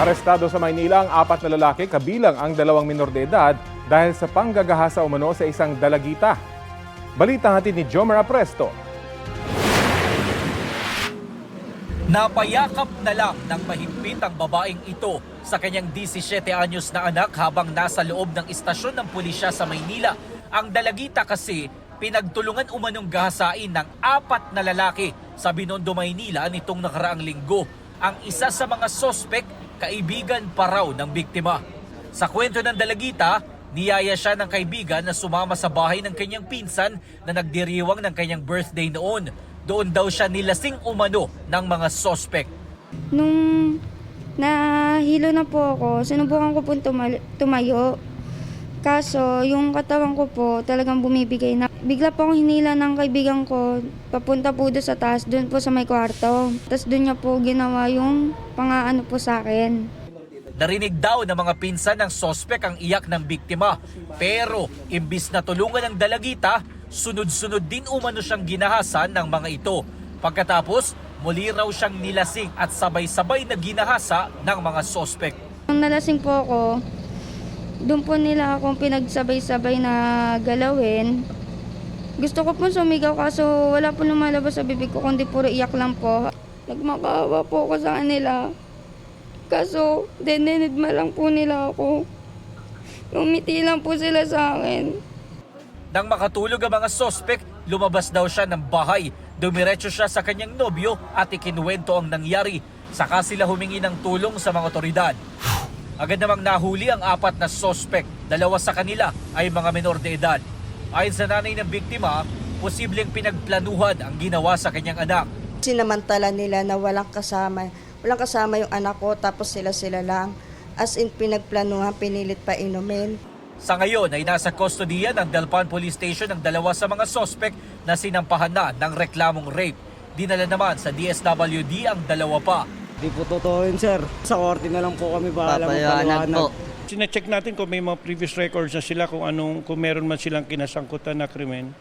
Arestado sa Maynila ang 4 na lalaki kabilang ang 2 minor de edad dahil sa panggagahasa umano sa isang dalagita. Balita hatid ni Jomer Apresto. Napayakap na lang ng mahimpit ang babaeng ito sa kanyang 17 anyos na anak habang nasa loob ng istasyon ng pulisya sa Maynila. Ang dalagita kasi pinagtulungan umanong gahasain ng 4 na lalaki sa Binondo, Maynila nitong nakaraang linggo. Ang isa sa mga sospek, kaibigan pa raw ng biktima. Sa kwento ng dalagita, niyaya siya ng kaibigan na sumama sa bahay ng kanyang pinsan na nagdiriwang ng kanyang birthday noon. Doon daw siya nilasing umano ng mga sospek. Nung nahilo na po ako, sinubukan ko po tumayo. Kaso yung katawan ko po talagang bumibigay na. Bigla po akong hinila ng kaibigan ko, papunta po doon sa taas, doon po sa may kwarto. Tapos doon niya po ginawa yung pangaano po sa akin. Narinig daw ng mga pinsan ng sospek ang iyak ng biktima. Pero imbis na tulungan ng dalagita, sunod-sunod din umano siyang ginahasan ng mga ito. Pagkatapos, muli raw siyang nilasing at sabay-sabay na ginahasa ng mga sospek. Nung nalasing po ako, doon po nila akong pinagsabay-sabay na galawin. Gusto ko po sumigaw kaso wala po lumalabas sa bibig ko kundi puro iyak lang po. Nagmakaawa po ako sa kanila. Kaso dinidma lang po nila ako. Umiti lang po sila sa akin. Nang makatulog ang mga sospek, lumabas daw siya ng bahay. Dumiretso siya sa kanyang nobyo at ikinuwento ang nangyari. Saka sila humingi ng tulong sa mga otoridad. Agad namang nahuli ang 4 na sospek. 2 sa kanila ay mga menor de edad. Ayon sa nanay ng biktima, posibleng pinagplanuhan ang ginawa sa kanyang anak. Sinamantala nila na walang kasama yung anak ko tapos sila lang. As in pinagplanuhan, pinilit pa inumin. Sa ngayon ay nasa kustodiya ng Delpan Police Station ang 2 sa mga sospek na sinampahan na ng reklamong rape. Dinala naman sa DSWD ang 2 pa. Di po totoo yun, sir. Sa korte na lang po kami bahala magpaliwanag. Sina-check natin kung may mga previous records na sila kung meron man silang kinasangkutan na krimen.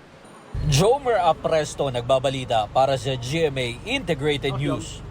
Jomer Apresto nagbabalita para sa GMA Integrated News.